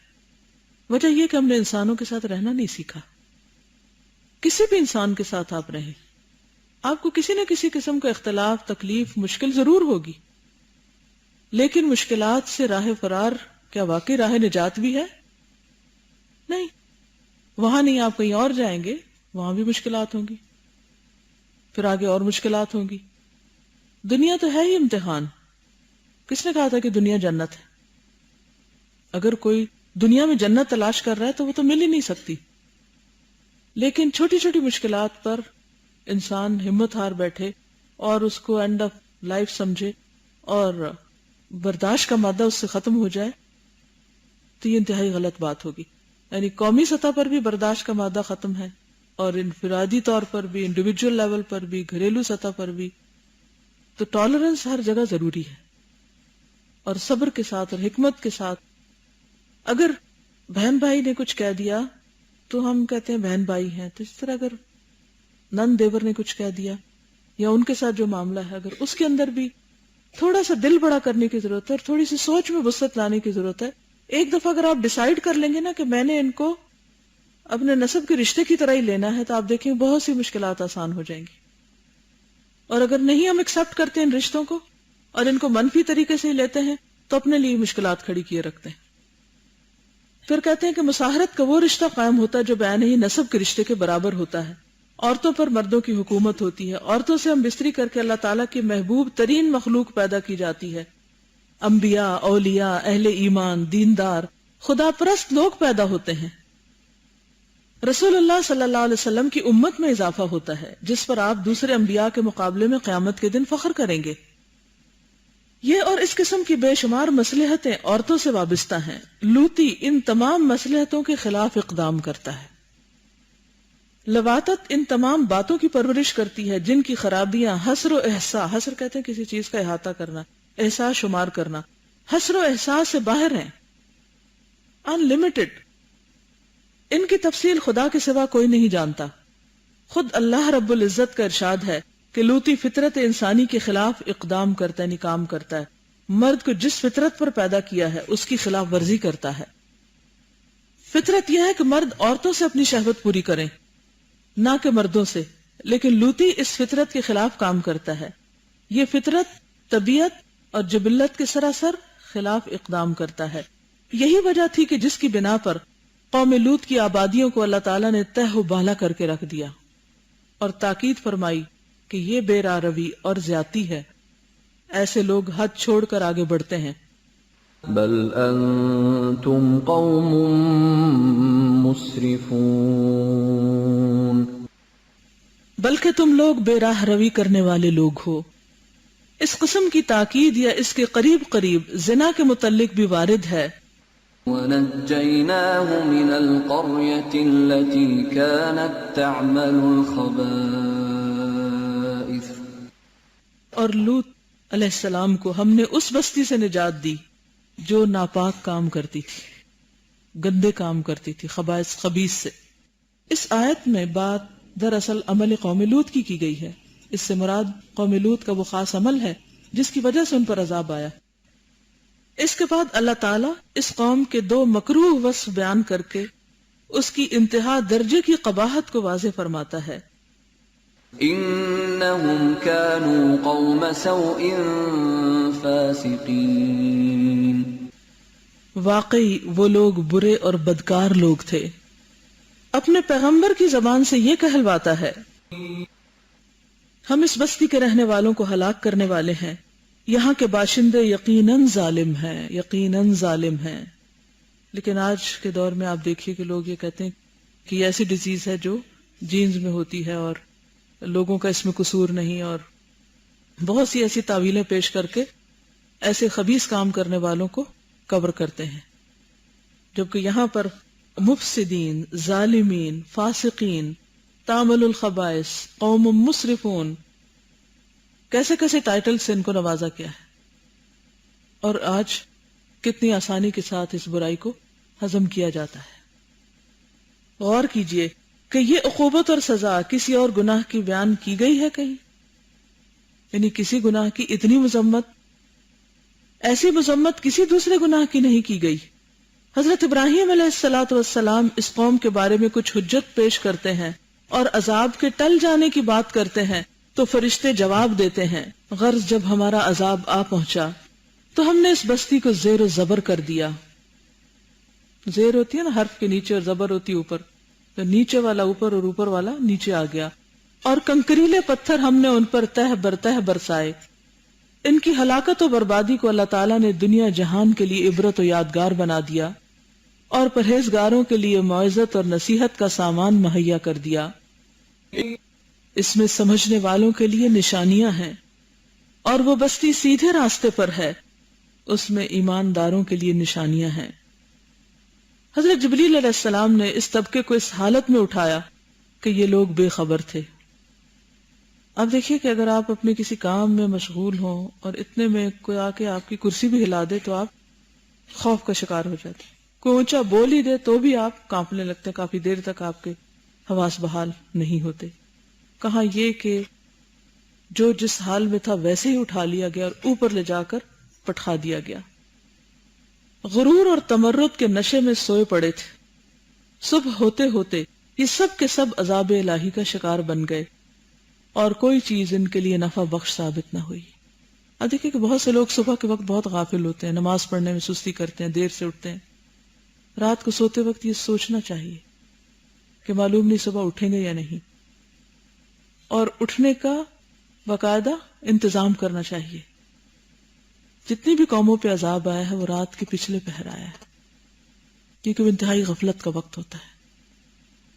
وجہ یہ کہ ہم نے انسانوں کے ساتھ رہنا نہیں سیکھا۔ کسی بھی انسان کے ساتھ آپ رہیں، آپ کو کسی نہ کسی قسم کا اختلاف، تکلیف، مشکل ضرور ہوگی، لیکن مشکلات سے راہ فرار کیا واقعی راہ نجات بھی ہے؟ نہیں، وہاں نہیں، آپ کہیں اور جائیں گے، وہاں بھی مشکلات ہوں گی، پھر آگے اور مشکلات ہوں گی۔ دنیا تو ہے ہی امتحان۔ کس نے کہا تھا کہ دنیا جنت ہے؟ اگر کوئی دنیا میں جنت تلاش کر رہا ہے تو وہ تو مل ہی نہیں سکتی، لیکن چھوٹی چھوٹی مشکلات پر انسان ہمت ہار بیٹھے اور اس کو اینڈ آف لائف سمجھے اور برداشت کا مادہ اس سے ختم ہو جائے تو یہ انتہائی غلط بات ہوگی۔ یعنی قومی سطح پر بھی برداشت کا مادہ ختم ہے، اور انفرادی طور پر بھی، انڈیویجول لیول پر بھی، گھریلو سطح پر بھی، تو ٹالرنس ہر جگہ ضروری ہے، اور صبر کے ساتھ اور حکمت کے ساتھ۔ اگر بہن بھائی نے کچھ کہہ دیا تو ہم کہتے ہیں بہن بھائی ہیں، تو اس طرح اگر نند دیور نے کچھ کہہ دیا یا ان کے ساتھ جو معاملہ ہے، اگر اس کے اندر بھی تھوڑا سا دل بڑا کرنے کی ضرورت ہے اور تھوڑی سی سوچ میں وسعت لانے کی ضرورت ہے۔ ایک دفعہ اگر آپ ڈیسائیڈ کر لیں گے نا کہ میں نے ان کو اپنے نسب کے رشتے کی طرح ہی لینا ہے، تو آپ دیکھیں بہت سی مشکلات آسان ہو جائیں گی۔ اور اگر نہیں ہم ایکسپٹ کرتے ان رشتوں کو اور ان کو منفی طریقے سے ہی لیتے ہیں تو اپنے لیے مشکلات کھڑی کیے رکھتے ہیں۔ پھر کہتے ہیں کہ مساہرت کا وہ رشتہ قائم ہوتا ہے جو بعین ہی نسب کے رشتے کے برابر ہوتا ہے۔ عورتوں پر مردوں کی حکومت ہوتی ہے، عورتوں سے ہم بستری کر کے اللہ تعالیٰ کی محبوب ترین مخلوق پیدا کی جاتی ہے۔ انبیاء، اولیاء، اہل ایمان، دیندار، خدا پرست لوگ پیدا ہوتے ہیں۔ رسول اللہ صلی اللہ علیہ وسلم کی امت میں اضافہ ہوتا ہے، جس پر آپ دوسرے انبیاء کے مقابلے میں قیامت کے دن فخر کریں گے۔ یہ اور اس قسم کی بے شمار مصلحتیں عورتوں سے وابستہ ہیں۔ لوطی ان تمام مصلحتوں کے خلاف اقدام کرتا ہے۔ لواطت ان تمام باتوں کی پرورش کرتی ہے جن کی خرابیاں حسر و احساس، حسر کہتے ہیں کسی چیز کا احاطہ کرنا، احساس شمار کرنا، حسر و احساس سے باہر ہیں، ان لمیٹڈ۔ ان کی تفصیل خدا کے سوا کوئی نہیں جانتا۔ خود اللہ رب العزت کا ارشاد ہے کہ لوطی فطرت انسانی کے خلاف اقدام کرتا ہے، یعنی کام کرتا ہے۔ مرد کو جس فطرت پر پیدا کیا ہے اس کی خلاف ورزی کرتا ہے۔ فطرت یہ ہے کہ مرد عورتوں سے اپنی شہوت پوری کریں، نہ کہ مردوں سے، لیکن لوطی اس فطرت کے خلاف کام کرتا ہے۔ یہ فطرت، طبیعت اور جبلت کے سراسر خلاف اقدام کرتا ہے۔ یہی وجہ تھی کہ جس کی بنا پر قوم لوط کی آبادیوں کو اللہ تعالیٰ نے تہ و بالا کر کے رکھ دیا، اور تاکید فرمائی کہ یہ بے راہ روی اور زیادتی ہے، ایسے لوگ حد چھوڑ کر آگے بڑھتے ہیں۔ بل انتم قوم مسرفون، بلکہ تم لوگ بے راہ روی کرنے والے لوگ ہو۔ اس قسم کی تاکید یا اس کے قریب قریب زنا کے متعلق بھی وارد ہے۔ وَنَجَّيْنَاهُ مِنَ الْقَرْيَةِ الَّتِي كَانَتْ تَعْمَلُ الْخَبَائِثَ اور لوط علیہ السلام کو ہم نے اس بستی سے نجات دی جو ناپاک کام کرتی تھی، گندے کام کرتی تھی، خبائث خبیث سے۔ اس آیت میں بات دراصل عمل قوم لوط کی گئی ہے۔ اس سے مراد قوم لوط کا وہ خاص عمل ہے جس کی وجہ سے ان پر عذاب آیا۔ اس کے بعد اللہ تعالیٰ اس قوم کے دو مکروہ وصف بیان کر کے اس کی انتہا درجے کی قباحت کو واضح فرماتا ہے۔ إنهم كانوا قوم سوء فاسقين، واقعی وہ لوگ برے اور بدکار لوگ تھے۔ اپنے پیغمبر کی زبان سے یہ کہلواتا ہے، ہم اس بستی کے رہنے والوں کو ہلاک کرنے والے ہیں، یہاں کے باشندے یقیناً ظالم ہیں، یقیناً ظالم ہیں۔ لیکن آج کے دور میں آپ دیکھیے کہ لوگ یہ کہتے ہیں کہ یہ ایسی ڈیزیز ہے جو جینز میں ہوتی ہے اور لوگوں کا اس میں قصور نہیں، اور بہت سی ایسی تعویلیں پیش کر کے ایسے خبیث کام کرنے والوں کو کور کرتے ہیں، جبکہ یہاں پر مفسدین، ظالمین، فاسقین، تعمل الخبائث، قوم مسرفون، کیسے کیسے ٹائٹل سے ان کو نوازا کیا ہے، اور آج کتنی آسانی کے ساتھ اس برائی کو ہضم کیا جاتا ہے۔ غور کیجئے کہ یہ عقوبت اور سزا کسی اور گناہ کی بیان کی گئی ہے کہیں؟ یعنی کسی گناہ کی اتنی مذمت، ایسی مذمت کسی دوسرے گناہ کی نہیں کی گئی۔ حضرت ابراہیم علیہ السلام اس قوم کے بارے میں کچھ حجت پیش کرتے ہیں اور عذاب کے ٹل جانے کی بات کرتے ہیں تو فرشتے جواب دیتے ہیں، غرض جب ہمارا عذاب آ پہنچا تو ہم نے اس بستی کو زیر و زبر کر دیا۔ زیر ہوتی ہے نا حرف کے نیچے اور زبر ہوتی اوپر، تو نیچے والا اوپر اور اوپر والا نیچے آ گیا، اور کنکریلے پتھر ہم نے ان پر تہ برتہ برسائے۔ ان کی ہلاکت و بربادی کو اللہ تعالیٰ نے دنیا جہان کے لیے عبرت و یادگار بنا دیا اور پرہیزگاروں کے لیے موعظت اور نصیحت کا سامان مہیا کر دیا۔ اس میں سمجھنے والوں کے لیے نشانیاں ہیں، اور وہ بستی سیدھے راستے پر ہے، اس میں ایمانداروں کے لیے نشانیاں ہیں۔ حضرت جبریل علیہ السلام نے اس طبقے کو اس حالت میں اٹھایا کہ یہ لوگ بے خبر تھے۔ اب دیکھیے کہ اگر آپ اپنے کسی کام میں مشغول ہوں اور اتنے میں کوئی آ کے آپ کی کرسی بھی ہلا دے تو آپ خوف کا شکار ہو جاتے، کوئی اونچا بول ہی دے تو بھی آپ کانپنے لگتے، کافی دیر تک آپ کے حواس بحال نہیں ہوتے۔ کہاں یہ کہ جو جس حال میں تھا ویسے ہی اٹھا لیا گیا اور اوپر لے جا کر پٹخا دیا گیا۔ غرور اور تمرد کے نشے میں سوئے پڑے تھے، صبح ہوتے ہوتے یہ سب کے سب عذاب الہی کا شکار بن گئے اور کوئی چیز ان کے لیے نفع بخش ثابت نہ ہوئی۔ اب دیکھیں کہ بہت سے لوگ صبح کے وقت بہت غافل ہوتے ہیں، نماز پڑھنے میں سستی کرتے ہیں، دیر سے اٹھتے ہیں۔ رات کو سوتے وقت یہ سوچنا چاہیے کہ معلوم نہیں صبح اٹھیں گے یا نہیں، اور اٹھنے کا باقاعدہ انتظام کرنا چاہیے۔ جتنی بھی قوموں پہ عذاب آیا ہے وہ رات کے پچھلے پہر آیا ہے، کیونکہ وہ انتہائی غفلت کا وقت ہوتا ہے۔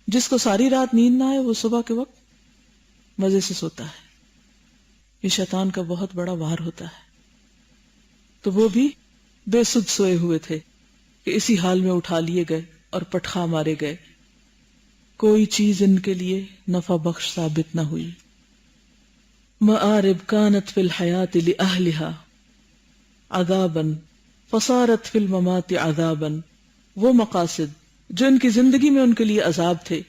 جس کو ساری رات نیند نہ آئے وہ صبح کے وقت مزے سے سوتا ہے۔ یہ شیطان کا بہت بڑا وار ہوتا ہے۔ تو وہ بھی بے سد سوئے ہوئے تھے کہ اسی حال میں اٹھا لیے گئے اور پٹخا مارے گئے، کوئی چیز ان کے لیے نفع بخش ثابت نہ ہوئی۔ مآرب کانت فی الحیات لأہلہا عذابا فصارت فی الممات عذابا، وہ مقاصد جو ان کی زندگی میں ان کے لیے عذاب تھے،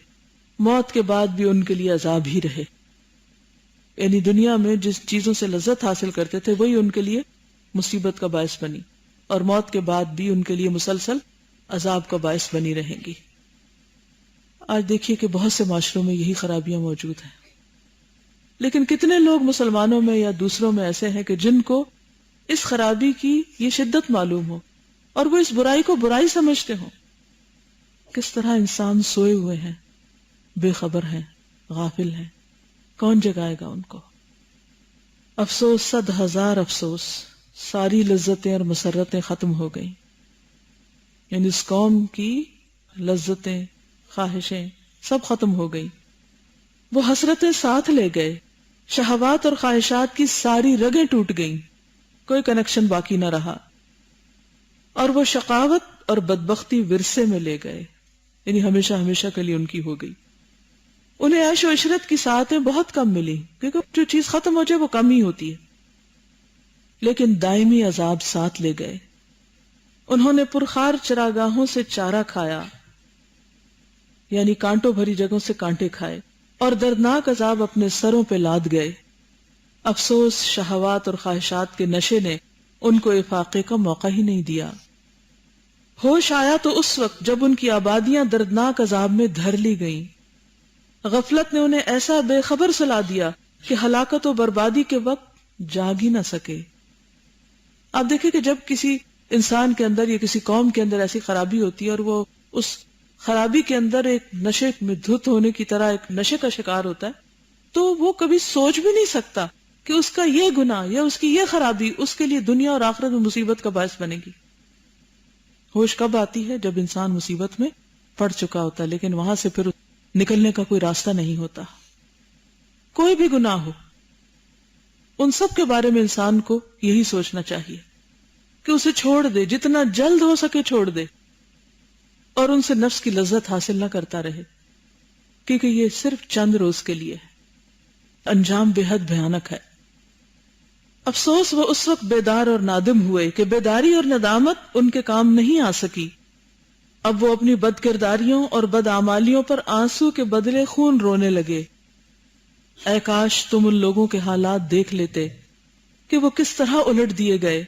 موت کے بعد بھی ان کے لیے عذاب ہی رہے۔ یعنی دنیا میں جس چیزوں سے لذت حاصل کرتے تھے وہی ان کے لیے مصیبت کا باعث بنی، اور موت کے بعد بھی ان کے لیے مسلسل عذاب کا باعث بنی رہیں گی۔ آج دیکھیے کہ بہت سے معاشروں میں یہی خرابیاں موجود ہیں، لیکن کتنے لوگ مسلمانوں میں یا دوسروں میں ایسے ہیں کہ جن کو اس خرابی کی یہ شدت معلوم ہو اور وہ اس برائی کو برائی سمجھتے ہوں۔ کس طرح انسان سوئے ہوئے ہیں، بے خبر ہیں، غافل ہیں، کون جگائے گا ان کو؟ افسوس، 100,000 افسوس، ساری لذتیں اور مسرتیں ختم ہو گئیں۔ یعنی اس قوم کی لذتیں، خواہشیں سب ختم ہو گئیں۔ وہ حسرتیں ساتھ لے گئے، شہوات اور خواہشات کی ساری رگیں ٹوٹ گئیں، کوئی کنیکشن باقی نہ رہا، اور وہ شقاوت اور بدبختی ورثے میں لے گئے، یعنی ہمیشہ ہمیشہ کے لیے ان کی ہو گئی۔ انہیں عیش و عشرت کی ساعتیں بہت کم ملی، کیونکہ جو چیز ختم ہو جائے وہ کم ہی ہوتی ہے۔ لیکن دائمی عذاب ساتھ لے گئے. انہوں نے پرخار چراگاہوں سے چارہ کھایا، یعنی کانٹوں بھری جگہوں سے کانٹے کھائے، اور دردناک عذاب اپنے سروں پہ لاد گئے. افسوس، شہوات اور خواہشات کے نشے نے ان کو افاقے کا موقع ہی نہیں دیا. ہوش آیا تو اس وقت جب ان کی آبادیاں دردناک عذاب میں دھر لی گئیں. غفلت نے انہیں ایسا بے خبر سلا دیا کہ ہلاکت و بربادی کے وقت جاگ ہی نہ سکے. آپ دیکھیں کہ جب کسی انسان کے اندر یا کسی قوم کے اندر ایسی خرابی ہوتی ہے اور وہ اس خرابی کے اندر ایک نشے میں دھت ہونے کی طرح ایک نشے کا شکار ہوتا ہے، تو وہ کبھی سوچ بھی نہیں سکتا کہ اس کا یہ گناہ یا اس کی یہ خرابی اس کے لیے دنیا اور آخرت میں مصیبت کا باعث بنے گی. ہوش کب آتی ہے؟ جب انسان مصیبت میں پڑ چکا ہوتا ہے، لیکن وہاں سے پھر نکلنے کا کوئی راستہ نہیں ہوتا. کوئی بھی گناہ ہو، ان سب کے بارے میں انسان کو یہی سوچنا چاہیے کہ اسے چھوڑ دے، جتنا جلد ہو سکے چھوڑ دے، اور ان سے نفس کی لذت حاصل نہ کرتا رہے، کیونکہ یہ صرف چند روز کے لیے ہے. انجام بے حد بھیانک ہے. افسوس، وہ اس وقت بیدار اور نادم ہوئے کہ بیداری اور ندامت ان کے کام نہیں آ سکی. اب وہ اپنی بد کرداریوں اور بد اعمالیوں پر آنسو کے بدلے خون رونے لگے. اے کاش تم ان لوگوں کے حالات دیکھ لیتے کہ وہ کس طرح الٹ دیے گئے،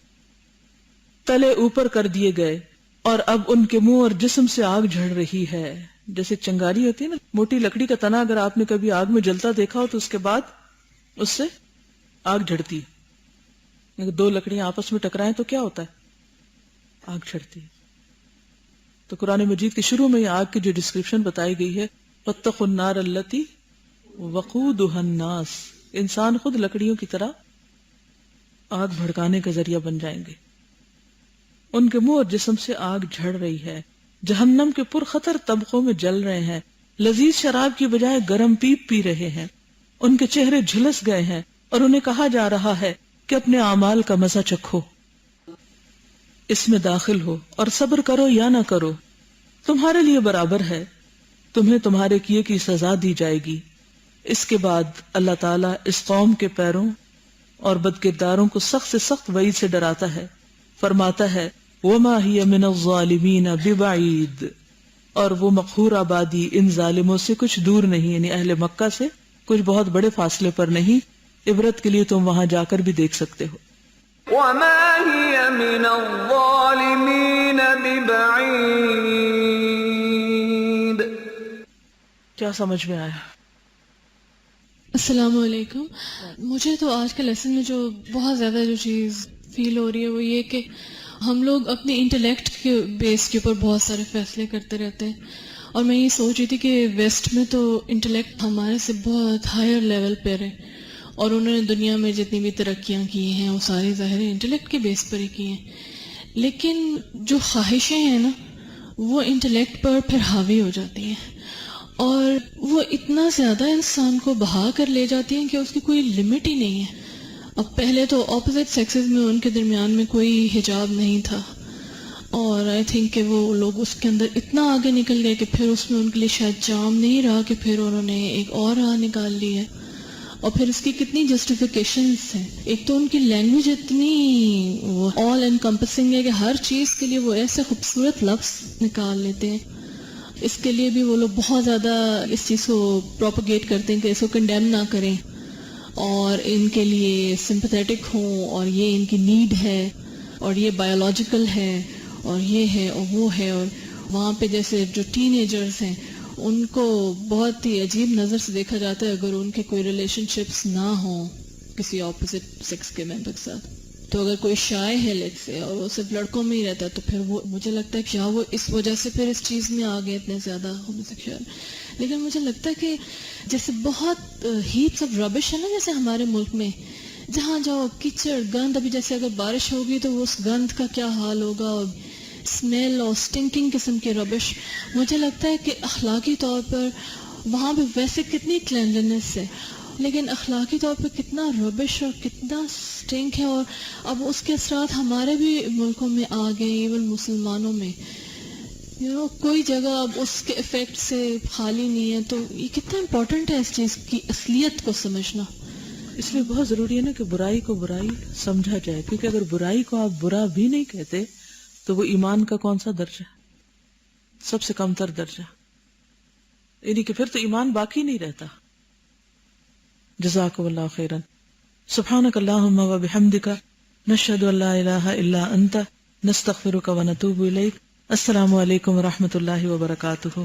تلے اوپر کر دیے گئے، اور اب ان کے منہ اور جسم سے آگ جھڑ رہی ہے. جیسے چنگاری ہوتی ہے نا، موٹی لکڑی کا تنا اگر آپ نے کبھی آگ میں جلتا دیکھا ہو تو اس کے بعد اس سے آگ جھڑتی ہے. اگر دو لکڑیاں آپس میں ٹکرائیں تو کیا ہوتا ہے؟ آگ جھڑتی ہے. تو قرآن مجید کے شروع میں یہ آگ کی جو ڈسکرپشن بتائی گئی ہے، وَاتَّقُوا النَّارَ الَّتِي وَقُودُهَا النَّاسُ، انسان خود لکڑیوں کی طرح آگ بھڑکانے کا ذریعہ بن جائیں گے. ان کے منہ اور جسم سے آگ جھڑ رہی ہے، جہنم کے پرخطر طبقوں میں جل رہے ہیں، لذیذ شراب کی بجائے گرم پیپ پی رہے ہیں، ان کے چہرے جھلس گئے ہیں، اور انہیں کہا جا رہا ہے کہ اپنے اعمال کا مزہ چکھو، اس میں داخل ہو اور صبر کرو یا نہ کرو، تمہارے لیے برابر ہے، تمہیں تمہارے کیے کی سزا دی جائے گی. اس کے بعد اللہ تعالیٰ اس قوم کے پیروں اور بد کرداروں کو سخت سے سخت وعید سے ڈراتا ہے. فرماتا ہے وَمَا هِيَ مِنَ الظَّالِمِينَ بِبَعِيدٍ، اور وہ مقہور آبادی ان ظالموں سے کچھ دور نہیں، یعنی اہل مکہ سے کچھ بہت بڑے فاصلے پر نہیں. عبرت کے لیے تم وہاں جا کر بھی دیکھ سکتے ہو. وَمَا هِيَ مِنَ الظَّالِمِينَ بِبَعِيدٍ. کیا سمجھ میں آیا؟ السلام علیکم. مجھے تو آج کے لیسن میں جو بہت زیادہ جو چیز فیل ہو رہی ہے وہ یہ کہ ہم لوگ اپنے انٹلیکٹ کے بیس کے اوپر بہت سارے فیصلے کرتے رہتے ہیں، اور میں یہ سوچ رہی تھی کہ ویسٹ میں تو انٹلیکٹ ہمارے سے بہت ہائر لیول پہ ہے، اور انہوں نے دنیا میں جتنی بھی ترقیاں کی ہیں وہ ساری ظاہر انٹلیکٹ کے بیس پر ہی کی ہیں، لیکن جو خواہشیں ہیں نا وہ انٹلیکٹ پر پھر حاوی ہو جاتی ہیں، اور وہ اتنا زیادہ انسان کو بہا کر لے جاتی ہیں کہ اس کی کوئی لمٹ ہی نہیں ہے. اب پہلے تو اپوزٹ سیکسز میں ان کے درمیان میں کوئی حجاب نہیں تھا، اور آئی تھنک کہ وہ لوگ اس کے اندر اتنا آگے نکل گئے کہ پھر اس میں ان کے لیے شاید جام نہیں رہا کہ پھر انہوں نے ایک اور راہ نکال لی ہے. اور پھر اس کی کتنی جسٹیفیکیشنز ہیں. ایک تو ان کی لینگویج اتنی وہ آل انکمپسنگ ہے کہ ہر چیز کے لیے وہ ایسے خوبصورت لفظ نکال لیتے ہیں. اس کے لیے بھی وہ لوگ بہت زیادہ اس چیز کو پروپیگیٹ کرتے ہیں کہ اس کو کنڈیم نہ کریں، اور ان کے لیے سمپتھیٹک ہوں، اور یہ ان کی نیڈ ہے، اور یہ بایولوجیکل ہے، اور یہ ہے اور وہ ہے. اور وہاں پہ جیسے جو ٹین ایجرز ہیں ان کو بہت ہی عجیب نظر سے دیکھا جاتا ہے اگر ان کے کوئی ریلیشن شپس نہ ہوں کسی اپوزٹ سیکس کے ممبر کے ساتھ. تو اگر کوئی شائع ہے لیٹ سے اور وہ صرف لڑکوں میں ہی رہتا ہے تو پھر وہ مجھے لگتا ہے کہ کیا وہ اس وجہ سے پھر اس چیز میں آ گئے اتنے زیادہ ہوموسیکشوئل. لیکن مجھے لگتا ہے کہ جیسے بہت ہیپس آف ربش ہے نا، جیسے ہمارے ملک میں جہاں جاؤ کیچڑ گند، ابھی جیسے اگر بارش ہوگی تو اس گند کا کیا حال ہوگا، اور اسمیل اور اسٹنکنگ قسم کے ربش. مجھے لگتا ہے کہ اخلاقی طور پر وہاں پہ ویسے کتنی کلینلینس ہے، لیکن اخلاقی طور پہ کتنا ربش اور کتنا اسٹنک ہے. اور اب اس کے اثرات ہمارے بھی ملکوں میں آ گئے، ایون مسلمانوں میں. کوئی جگہ اب اس کے افیکٹ سے خالی نہیں ہے. تو یہ کتنا امپورٹنٹ ہے اس چیز کی اصلیت کو سمجھنا. اس لیے بہت ضروری ہے نا کہ برائی کو برائی سمجھا جائے، کیونکہ اگر برائی کو آپ برا بھی نہیں کہتے تو وہ ایمان کا کون سا درجہ ہے؟ سب سے کم تر درجہ، یعنی کہ پھر تو ایمان باقی نہیں رہتا. جزاکم اللہ خیرا. سبحانک اللہم و بحمدک، نشہد ان لا الہ الا انت، نستغفرک و نتوب الیک. السلام علیکم و رحمۃ اللہ وبرکاتہ.